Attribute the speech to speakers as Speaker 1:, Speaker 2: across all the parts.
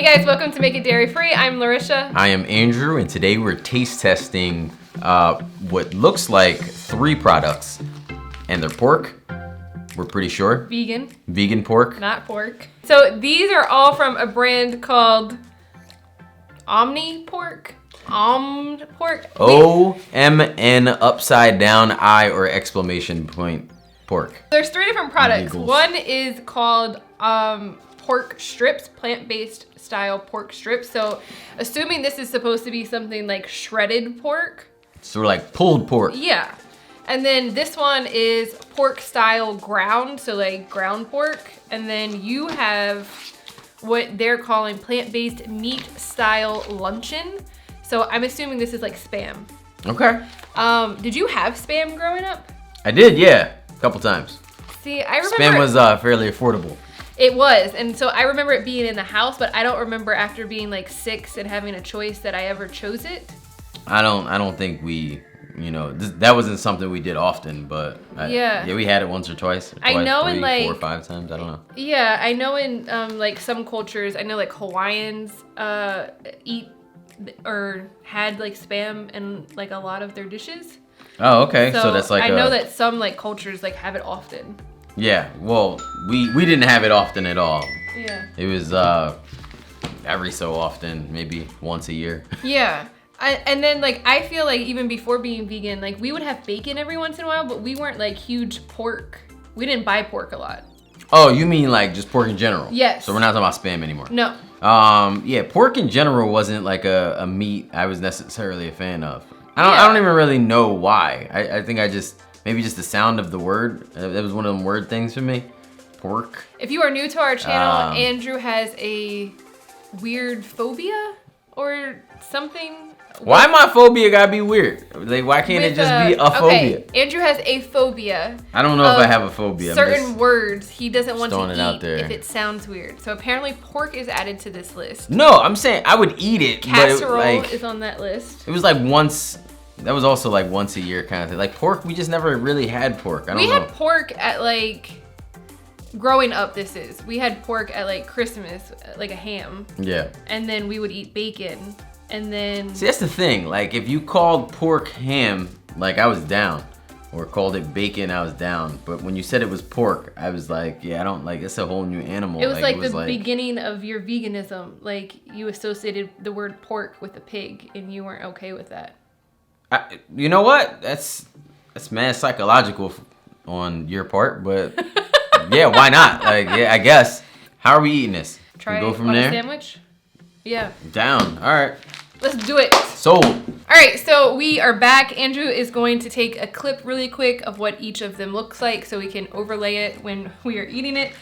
Speaker 1: guys, welcome to Make It Dairy Free. I'm Larisha.
Speaker 2: I am Andrew, and today we're taste testing what looks like 3 products, and they're pork. We're pretty sure. Vegan pork.
Speaker 1: Not pork. So these are all from a brand called OmniPork. OmniPork.
Speaker 2: O-M-N upside down I or exclamation point pork.
Speaker 1: There's 3 different products.
Speaker 2: Eagles.
Speaker 1: One is called pork strips, plant-based style pork strips. So assuming this is supposed to be something like shredded pork.
Speaker 2: So like pulled pork.
Speaker 1: Yeah. And then this one is pork style ground, so like ground pork. And then you have what they're calling plant-based meat style luncheon. So I'm assuming this is like Spam.
Speaker 2: Okay.
Speaker 1: Did you have Spam growing up?
Speaker 2: I did, yeah, a couple times.
Speaker 1: See, I remember
Speaker 2: Spam was fairly affordable.
Speaker 1: It was, and so I remember it being in the house, but I don't remember after being like 6 and having a choice that I ever chose it.
Speaker 2: I don't think we, that wasn't something we did often, but
Speaker 1: yeah,
Speaker 2: we had it once or twice.
Speaker 1: I know
Speaker 2: 3,
Speaker 1: in like
Speaker 2: 4 or 5 times. I don't know.
Speaker 1: Yeah, I know in like some cultures, I know like Hawaiians eat or had like Spam in like a lot of their dishes.
Speaker 2: Oh, okay. So that's like
Speaker 1: I know that some like cultures like have it often.
Speaker 2: Yeah, well, we didn't have it often at all.
Speaker 1: Yeah.
Speaker 2: It was every so often, maybe once a year.
Speaker 1: Yeah. And then like I feel like even before being vegan, like we would have bacon every once in a while, but we weren't like huge pork. We didn't buy pork a lot.
Speaker 2: Oh, you mean like just pork in general?
Speaker 1: Yes.
Speaker 2: So we're not talking about Spam anymore.
Speaker 1: No.
Speaker 2: Yeah, pork in general wasn't like a meat I was necessarily a fan of. I don't even really know why. I think maybe just the sound of the word. That was one of them word things for me. Pork.
Speaker 1: If you are new to our channel, Andrew has a weird phobia or something.
Speaker 2: Why my phobia gotta be weird? Like, why can't it just be a phobia?
Speaker 1: Okay, Andrew has a phobia.
Speaker 2: I don't know if I have a phobia.
Speaker 1: Certain words he doesn't want to
Speaker 2: throwing it out
Speaker 1: eat
Speaker 2: there.
Speaker 1: if it sounds weird. So apparently pork is added to this list.
Speaker 2: No, I'm saying I would eat it.
Speaker 1: Casserole is on that list.
Speaker 2: It was like once. That was also like once a year kind of thing. Like pork, we just never really had pork. I don't know.
Speaker 1: We had pork at like growing up. We had pork at like Christmas, like a ham.
Speaker 2: Yeah.
Speaker 1: And then we would eat bacon, and then.
Speaker 2: See, that's the thing. Like if you called pork ham, like I was down, or called it bacon, I was down. But when you said it was pork, I was like, yeah, I don't like. It's a whole new animal.
Speaker 1: It was like the beginning of your veganism. Like you associated the word pork with a pig, and you weren't okay with that.
Speaker 2: You know what? That's mad psychological on your part, but yeah, why not? Like, yeah, I guess. How are we eating this?
Speaker 1: Try
Speaker 2: go from
Speaker 1: on
Speaker 2: there.
Speaker 1: A sandwich? Yeah.
Speaker 2: Down. All right.
Speaker 1: Let's do it.
Speaker 2: Sold.
Speaker 1: All right, so we are back. Andrew is going to take a clip really quick of what each of them looks like so we can overlay it when we are eating it.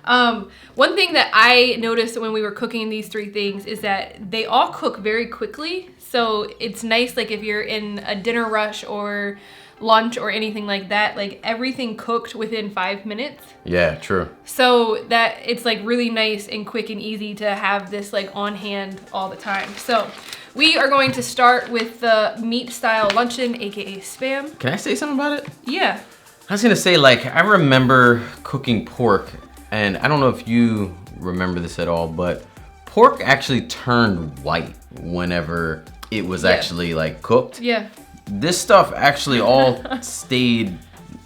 Speaker 1: One thing that I noticed when we were cooking these 3 things is that they all cook very quickly. So it's nice, like if you're in a dinner rush or lunch or anything like that, like everything cooked within 5 minutes.
Speaker 2: Yeah, true.
Speaker 1: So that it's like really nice and quick and easy to have this like on hand all the time. So we are going to start with the meat style luncheon, aka Spam.
Speaker 2: Can I say something about it?
Speaker 1: Yeah.
Speaker 2: I was gonna say, like, I remember cooking pork, and I don't know if you remember this at all, but pork actually turned white whenever it was actually like cooked.
Speaker 1: Yeah.
Speaker 2: This stuff actually all stayed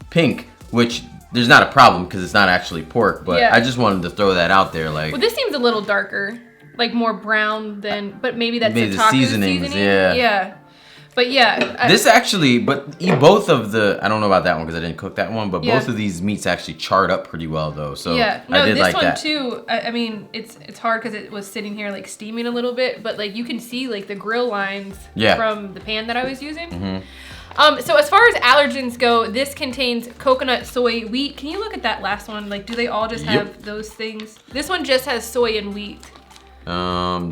Speaker 2: pink, which there's not a problem because it's not actually pork, but I just wanted to throw that out there. Like,
Speaker 1: well, this seems a little darker, like more brown than, but maybe that's
Speaker 2: maybe
Speaker 1: the
Speaker 2: the
Speaker 1: taco
Speaker 2: seasonings,
Speaker 1: seasoning.
Speaker 2: yeah.
Speaker 1: Yeah. But yeah.
Speaker 2: This actually, both of the, I don't know about that one because I didn't cook that one, but
Speaker 1: Yeah.
Speaker 2: both of these meats actually charred up pretty well though. So
Speaker 1: yeah, no,
Speaker 2: I did
Speaker 1: this
Speaker 2: like
Speaker 1: one
Speaker 2: that.
Speaker 1: too. I mean, it's hard because it was sitting here like steaming a little bit, but like you can see like the grill lines from the pan that I was using.
Speaker 2: Mm-hmm.
Speaker 1: So as far as allergens go, this contains coconut, soy, wheat. Can you look at that last one? Like, do they all just have those things? This one just has soy and wheat.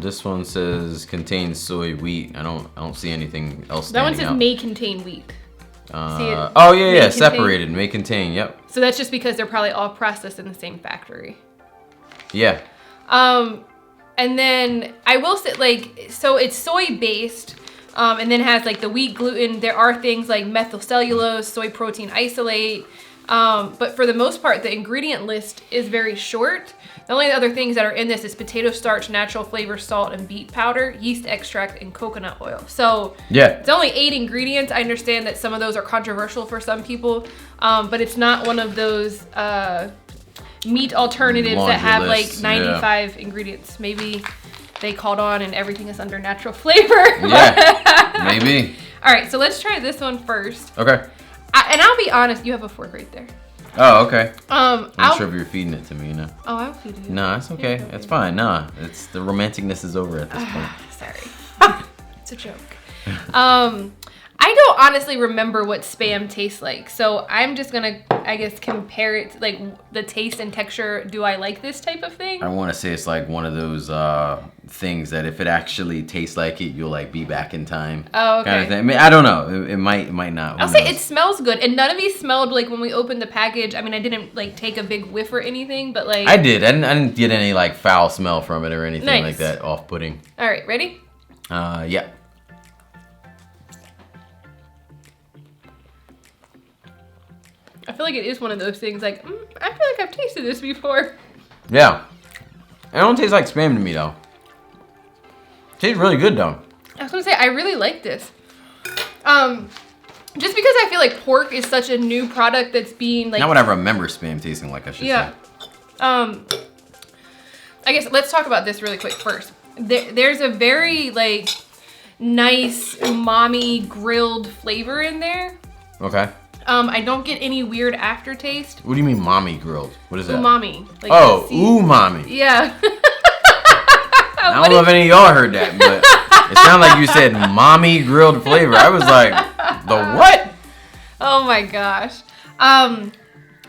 Speaker 2: This one says contains soy, wheat. I don't see anything else.
Speaker 1: That one says
Speaker 2: out.
Speaker 1: may contain wheat. See it?
Speaker 2: Oh yeah, separated, may contain. Yep.
Speaker 1: So that's just because they're probably all processed in the same factory.
Speaker 2: Yeah.
Speaker 1: And then I will say, like, so it's soy based. And then has like the wheat gluten. There are things like methyl cellulose, soy protein isolate, But for the most part, the ingredient list is very short. The only other things that are in this is potato starch, natural flavor, salt, and beet powder, yeast extract, and coconut oil. So it's only 8 ingredients. I understand that some of those are controversial for some people, but it's not one of those meat alternatives that have like 95 ingredients. Maybe they caught on and everything is under natural flavor.
Speaker 2: Yeah, maybe.
Speaker 1: All right, so let's try this one first.
Speaker 2: Okay.
Speaker 1: And I'll be honest, you have a fork right there.
Speaker 2: Oh, okay.
Speaker 1: I'm
Speaker 2: not sure if you're feeding it to me,
Speaker 1: Oh, I'll feed it.
Speaker 2: No, it's okay. It's fine. Nah, it's the romanticness is over at this point.
Speaker 1: Sorry. It's a joke. I don't honestly remember what Spam tastes like, so I'm just gonna, I guess, compare it to, like, the taste and texture. Do I like this type of thing?
Speaker 2: I want to say it's like one of those things that if it actually tastes like it, you'll like be back in time.
Speaker 1: Oh, okay.
Speaker 2: Kind of thing. I mean, I don't know. It might not.
Speaker 1: I'll say it smells good, and none of these smelled like when we opened the package. I mean, I didn't like take a big whiff or anything, but like
Speaker 2: I did. I didn't get any like foul smell from it or anything like that. Off-putting.
Speaker 1: All right, ready?
Speaker 2: Yeah.
Speaker 1: I feel like it is one of those things like, I feel like I've tasted this before.
Speaker 2: Yeah. It don't taste like Spam to me, though. It tastes really good, though.
Speaker 1: I was going to say, I really like this. Just because I feel like pork is such a new product that's being like...
Speaker 2: Not what I remember Spam tasting like, I should say.
Speaker 1: I guess let's talk about this really quick first. There's a very like nice umami grilled flavor in there.
Speaker 2: Okay.
Speaker 1: I don't get any weird aftertaste.
Speaker 2: What do you mean mommy grilled? What is that?
Speaker 1: Umami. Like
Speaker 2: umami.
Speaker 1: Yeah.
Speaker 2: I don't know if any of y'all heard that, but it sounded like you said mommy grilled flavor. I was like, the what?
Speaker 1: Oh my gosh.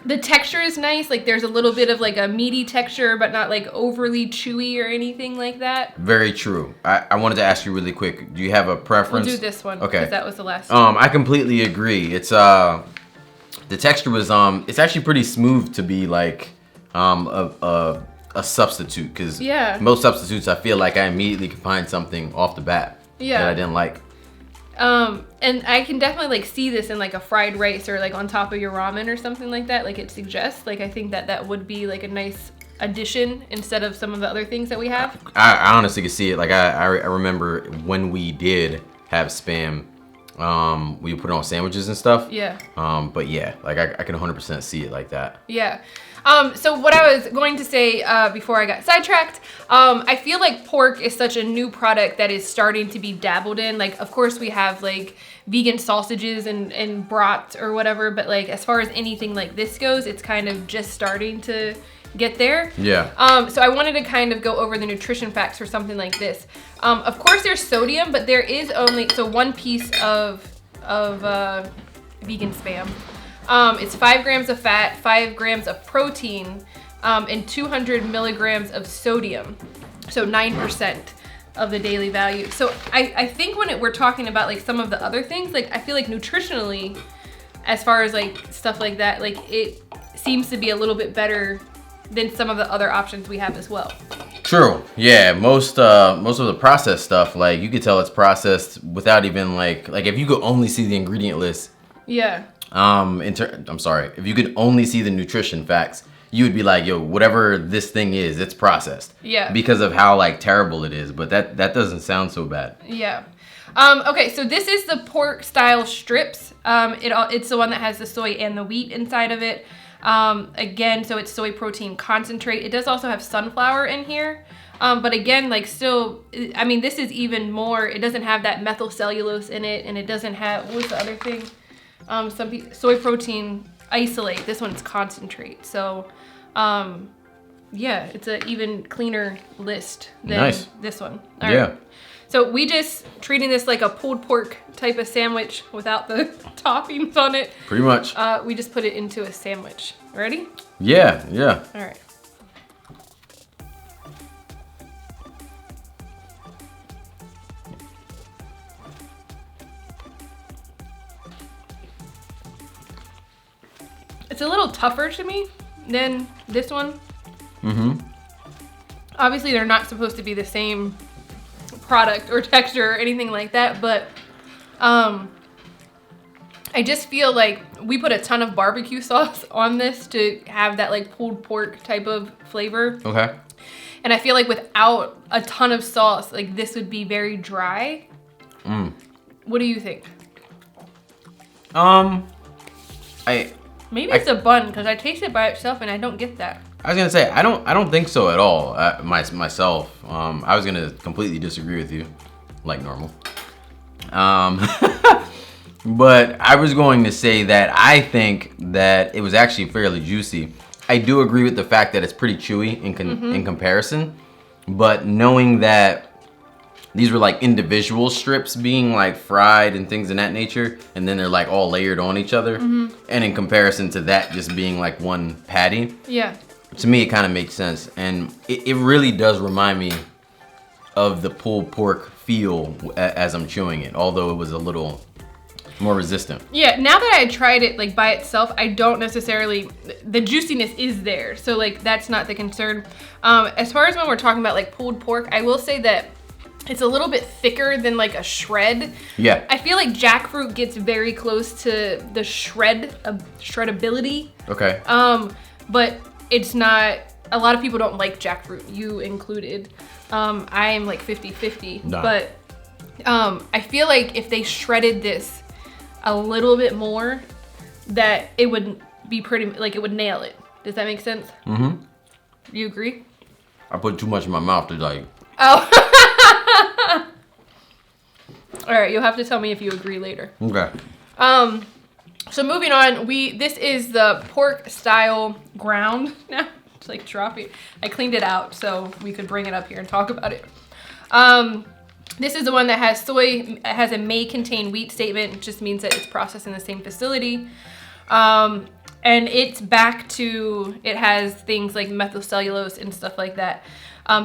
Speaker 1: The texture is nice. Like there's a little bit of like a meaty texture, but not like overly chewy or anything like that.
Speaker 2: Very true. I wanted to ask you really quick. Do you have a preference?
Speaker 1: We'll do this one.
Speaker 2: Okay.
Speaker 1: Because that was the last one.
Speaker 2: I completely agree. It's the texture was it's actually pretty smooth to be like a substitute, because most substitutes I feel like I immediately can find something off the bat that I didn't like.
Speaker 1: And I can definitely like see this in like a fried rice or like on top of your ramen or something like that. Like it suggests, like I think that would be like a nice addition instead of some of the other things that we have.
Speaker 2: I honestly can see it. Like I remember when we did have Spam, we put it on sandwiches and stuff.
Speaker 1: Yeah.
Speaker 2: But yeah, like I can 100% see it like that.
Speaker 1: Yeah. So what I was going to say before I got sidetracked, I feel like pork is such a new product that is starting to be dabbled in. Like, of course, we have like vegan sausages and brats or whatever, but like as far as anything like this goes, it's kind of just starting to get there.
Speaker 2: Yeah.
Speaker 1: So I wanted to kind of go over the nutrition facts for something like this. Of course, there's sodium, but there is only 1 piece of vegan Spam. It's 5 grams of fat, 5 grams of protein, and 200 milligrams of sodium. So 9% of the daily value. So I think when we're talking about like some of the other things, like I feel like nutritionally, as far as like stuff like that, like it seems to be a little bit better than some of the other options we have as well.
Speaker 2: True. Yeah. Most of the processed stuff, like you could tell it's processed without even like if you could only see the ingredient list.
Speaker 1: Yeah.
Speaker 2: I'm sorry. If you could only see the nutrition facts, you would be like, yo, whatever this thing is, it's processed.
Speaker 1: Yeah.
Speaker 2: Because of how like terrible it is, but that doesn't sound so bad.
Speaker 1: Yeah. Okay, so this is the pork style strips. It's the one that has the soy and the wheat inside of it. Again, so it's soy protein concentrate. It does also have sunflower in here. But again, like still, I mean, this is even more, it doesn't have that methyl cellulose in it, and it doesn't have, what's the other thing? Soy protein isolate. This one's concentrate. So, yeah, it's an even cleaner list than this one. All right. So we just treating this like a pulled pork type of sandwich without the toppings on it.
Speaker 2: Pretty much.
Speaker 1: We just put it into a sandwich. Ready?
Speaker 2: Yeah, yeah.
Speaker 1: All right. It's a little tougher to me than this one. Mm-hmm. Obviously, they're not supposed to be the same product or texture or anything like that, but I just feel like we put a ton of barbecue sauce on this to have that like pulled pork type of flavor.
Speaker 2: Okay.
Speaker 1: And I feel like without a ton of sauce, like this would be very dry. What do you think? Maybe it's a bun because I taste it by itself and I don't get that.
Speaker 2: I was gonna say I don't think so at all. Myself, I was gonna completely disagree with you, like normal. But I was going to say that I think that it was actually fairly juicy. I do agree with the fact that it's pretty chewy in comparison, but knowing that these were like individual strips being like fried and things in that nature, and then they're like all layered on each other, and in comparison to that just being like one patty,
Speaker 1: yeah,
Speaker 2: to me it kind of makes sense, and it really does remind me of the pulled pork feel as I'm chewing it, although it was a little more resistant.
Speaker 1: Yeah, now that I tried it like by itself, I don't necessarily, the juiciness is there. So like that's not the concern. As far as when we're talking about like pulled pork, I will say that it's a little bit thicker than like a shred.
Speaker 2: Yeah.
Speaker 1: I feel like jackfruit gets very close to the shreddability.
Speaker 2: Okay.
Speaker 1: But it's not, a lot of people don't like jackfruit, you included. I am like 50-50,
Speaker 2: nah.
Speaker 1: But I feel like if they shredded this a little bit more, that it would be pretty, like it would nail it. Does that make sense?
Speaker 2: Mm-hmm.
Speaker 1: You agree?
Speaker 2: I put too much in my mouth to like.
Speaker 1: Oh. All right, you'll have to tell me if you agree later.
Speaker 2: Okay.
Speaker 1: So moving on, this is the pork style ground. Now it's like dropping. I cleaned it out so we could bring it up here and talk about it. This is the one that has soy, it has a may contain wheat statement, which just means that it's processed in the same facility. And it's back to, it has things like methylcellulose and stuff like that.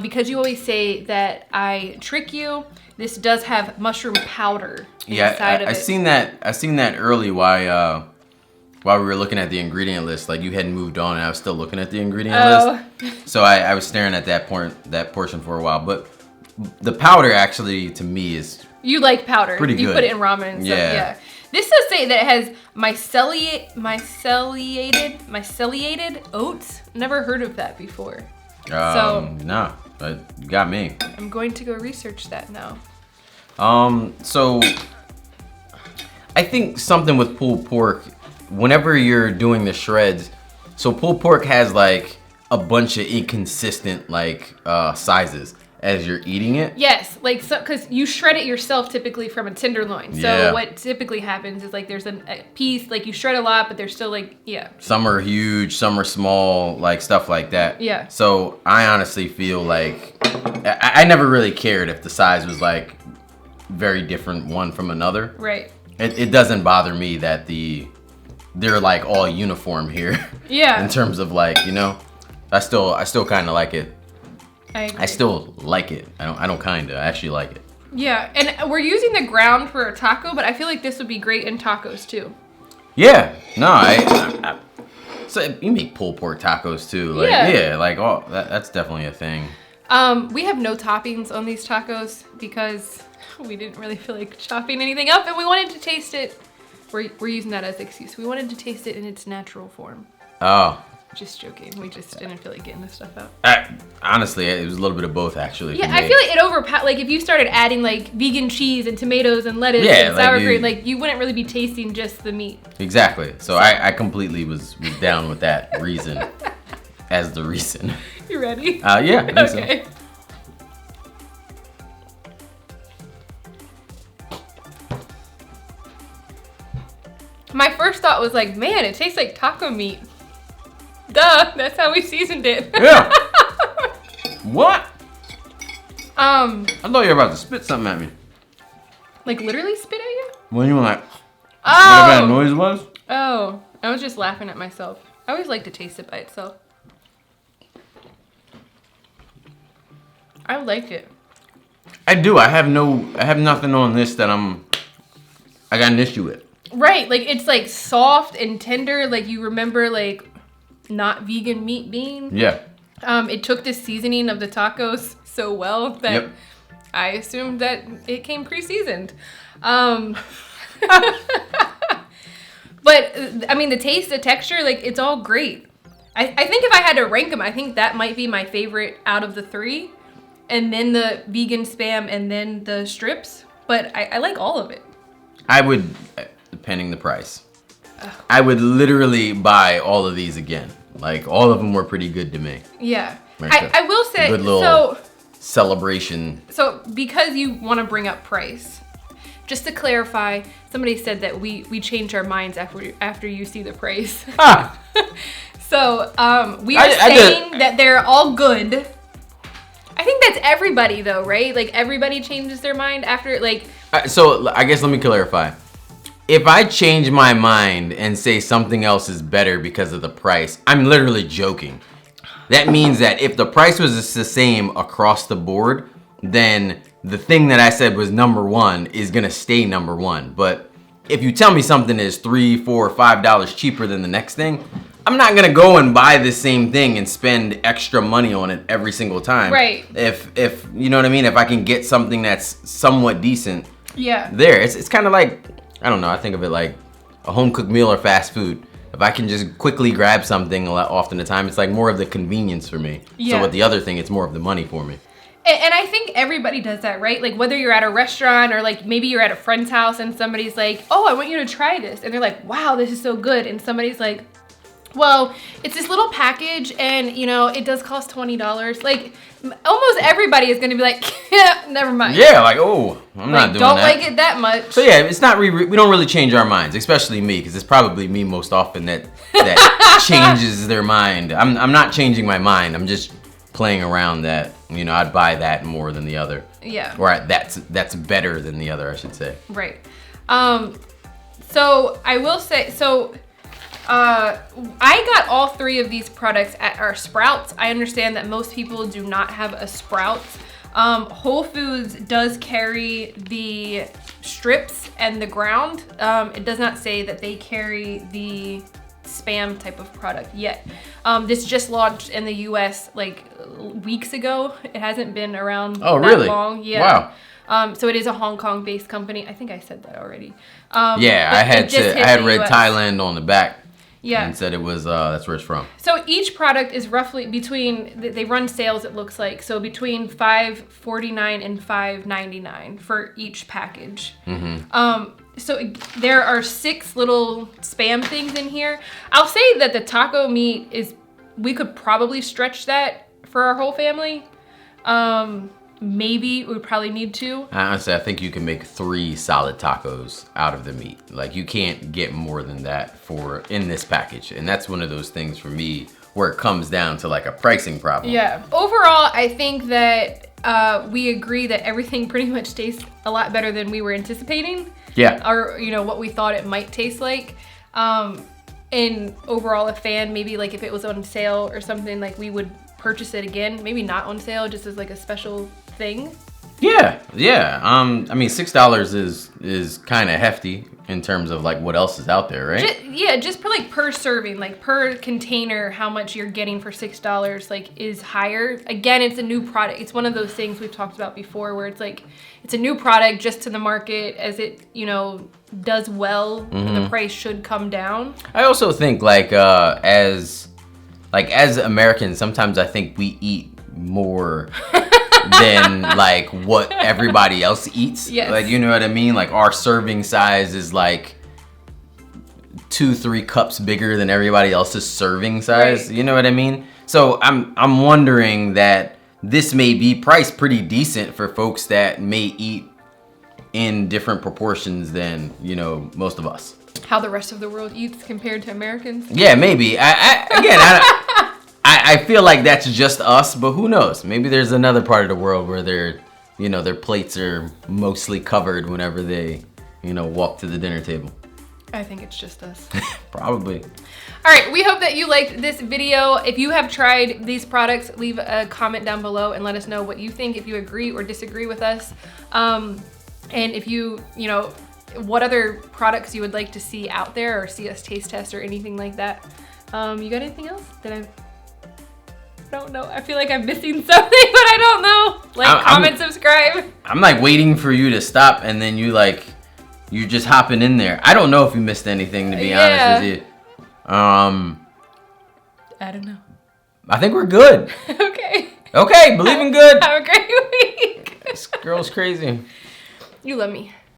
Speaker 1: Because you always say that I trick you, this does have mushroom powder inside of it.
Speaker 2: I seen that early while we were looking at the ingredient list. Like you hadn't moved on and I was still looking at the ingredient list. So I was staring at that portion for a while. But the powder actually to me is,
Speaker 1: you like powder.
Speaker 2: Pretty good.
Speaker 1: You put it in ramen and stuff. Yeah. This does say that it has myceliated oats. Never heard of that before.
Speaker 2: No, but you got me.
Speaker 1: I'm going to go research that now.
Speaker 2: So I think something with pulled pork, whenever you're doing the shreds, so pulled pork has like a bunch of inconsistent like sizes as you're eating it.
Speaker 1: Yes, like so, because you shred it yourself typically from a tenderloin. So what typically happens is like there's a piece, like you shred a lot, but there's still like,
Speaker 2: some are huge, some are small, like stuff like that.
Speaker 1: Yeah.
Speaker 2: So I honestly feel like I never really cared if the size was like very different one from another.
Speaker 1: Right.
Speaker 2: It doesn't bother me that they're like all uniform here.
Speaker 1: Yeah.
Speaker 2: In terms of like, I still kind of like it.
Speaker 1: I
Speaker 2: still like it. I don't kinda. I actually like it.
Speaker 1: Yeah, and we're using the ground for a taco, but I feel like this would be great in tacos too.
Speaker 2: Yeah. No, so you make pulled pork tacos too. Like, yeah, like that's definitely a thing.
Speaker 1: We have no toppings on these tacos because we didn't really feel like chopping anything up, and we wanted to taste it. We're using that as an excuse. We wanted to taste it in its natural form.
Speaker 2: Oh.
Speaker 1: Just joking. We just didn't feel like getting this stuff out.
Speaker 2: Honestly, it was a little bit of both actually.
Speaker 1: Yeah, I feel like it like if you started adding like vegan cheese and tomatoes and lettuce and sour cream, like you wouldn't really be tasting just the meat.
Speaker 2: Exactly. So I completely was down with that reason as the reason.
Speaker 1: You ready?
Speaker 2: Yeah. I think
Speaker 1: okay. So. My first thought was like, man, it tastes like taco meat. Duh, that's how we seasoned it.
Speaker 2: Yeah. What?
Speaker 1: I
Speaker 2: thought you were about to spit something at me.
Speaker 1: Like literally spit at you?
Speaker 2: When you were like,
Speaker 1: oh.
Speaker 2: Whatever that noise was?
Speaker 1: Oh, I was just laughing at myself. I always like to taste it by itself. I like it.
Speaker 2: I do. I have nothing on this that I got an issue with.
Speaker 1: Right, like it's like soft and tender, like you remember like not vegan meat being.
Speaker 2: Yeah.
Speaker 1: It took the seasoning of the tacos so well that I assumed that it came pre-seasoned. But I mean, the taste, the texture, like it's all great. I think if I had to rank them, I think that might be my favorite out of the 3, and then the vegan Spam, and then the strips. But I like all of it.
Speaker 2: I would, depending the price, I would literally buy all of these again. Like all of them were pretty good to me.
Speaker 1: Yeah,
Speaker 2: Like
Speaker 1: I will say
Speaker 2: good little celebration.
Speaker 1: So because you want to bring up price, just to clarify, somebody said that we change our minds after you see the price.
Speaker 2: Ah.
Speaker 1: So we are saying that they're all good. I think that's everybody though, right? Like everybody changes their mind after like.
Speaker 2: So I guess let me clarify. If I change my mind and say something else is better because of the price, I'm literally joking. That means that if the price was the same across the board, then the thing that I said was number 1 is gonna stay number 1. But if you tell me something is $3, $4, $5 cheaper than the next thing, I'm not gonna go and buy the same thing and spend extra money on it every single time.
Speaker 1: Right.
Speaker 2: If you know what I mean, if I can get something that's somewhat decent.
Speaker 1: Yeah.
Speaker 2: There, it's kind of like, I don't know, I think of it like a home cooked meal or fast food. If I can just quickly grab something a lot often the time, it's like more of the convenience for me.
Speaker 1: Yeah.
Speaker 2: So with the other thing, it's more of the money for me.
Speaker 1: And I think everybody does that, right? Like whether you're at a restaurant or like maybe you're at a friend's house and somebody's like, oh, I want you to try this. And they're like, wow, this is so good. And somebody's like, well, it's this little package and, you know, it does cost $20. Like almost everybody is going to be like, yeah, never mind.
Speaker 2: Yeah, like, oh, I'm not doing
Speaker 1: don't
Speaker 2: that.
Speaker 1: like it that much.
Speaker 2: So yeah, it's not, we don't really change our minds, especially me, because it's probably me most often that changes their mind. I'm not changing my mind. I'm just playing around that, you know, I'd buy that more than the other.
Speaker 1: Yeah.
Speaker 2: Or that's better than the other, I should say.
Speaker 1: Right. So I will say, I got all 3 of these products at our Sprouts. I understand that most people do not have a Sprouts. Whole Foods does carry the strips and the ground. It does not say that they carry the Spam type of product yet. This just launched in the US like weeks ago. It hasn't been around that long. Yeah.
Speaker 2: Wow.
Speaker 1: So it is a Hong Kong based company. I think I said that already.
Speaker 2: Yeah, I had read
Speaker 1: US.
Speaker 2: Thailand on the back.
Speaker 1: Yeah.
Speaker 2: And said it was, that's where it's from.
Speaker 1: So each product is roughly between, they run sales it looks like, so between $5.49 and $5.99 for each package. Mm-hmm. So there are 6 little Spam things in here. I'll say that the taco meat we could probably stretch that for our whole family. Maybe we probably need to.
Speaker 2: Honestly, I think you can make 3 solid tacos out of the meat. Like you can't get more than that in this package. And that's one of those things for me where it comes down to like a pricing problem.
Speaker 1: Yeah. Overall, I think that we agree that everything pretty much tastes a lot better than we were anticipating.
Speaker 2: Yeah.
Speaker 1: Or, you know, what we thought it might taste like. And overall, a fan, maybe like if it was on sale or something, like we would purchase it again. Maybe not on sale, just as like a special thing.
Speaker 2: Yeah. I mean, $6 is kind of hefty in terms of like what else is out there, right?
Speaker 1: Just per serving, like per container, how much you're getting for $6 like is higher. Again, it's a new product. It's one of those things we've talked about before where it's like it's a new product just to the market. As it, you know, does well, the price should come down.
Speaker 2: I also think like as Americans, sometimes I think we eat more than like what everybody else eats.
Speaker 1: Yes.
Speaker 2: Like, you know what I mean? Like our serving size is like 2-3 cups bigger than everybody else's serving size.
Speaker 1: Right.
Speaker 2: You know what I mean? So I'm wondering that this may be priced pretty decent for folks that may eat in different proportions than, you know, most of us.
Speaker 1: How the rest of the world eats compared to Americans?
Speaker 2: Yeah, maybe. I feel like that's just us, but who knows? Maybe there's another part of the world where their plates are mostly covered whenever they, you know, walk to the dinner table.
Speaker 1: I think it's just us.
Speaker 2: Probably.
Speaker 1: All right, we hope that you liked this video. If you have tried these products, leave a comment down below and let us know what you think, if you agree or disagree with us. And if you know, what other products you would like to see out there or see us taste test or anything like that. You got anything else that I don't know? I feel like I'm missing something, but I don't know. Like, comment, subscribe.
Speaker 2: I'm like waiting for you to stop and then you you're just hopping in there. I don't know if you missed anything, to be honest with you.
Speaker 1: I don't know.
Speaker 2: I think we're good.
Speaker 1: Okay,
Speaker 2: believe in good.
Speaker 1: Have a great week.
Speaker 2: This girl's crazy.
Speaker 1: You love me.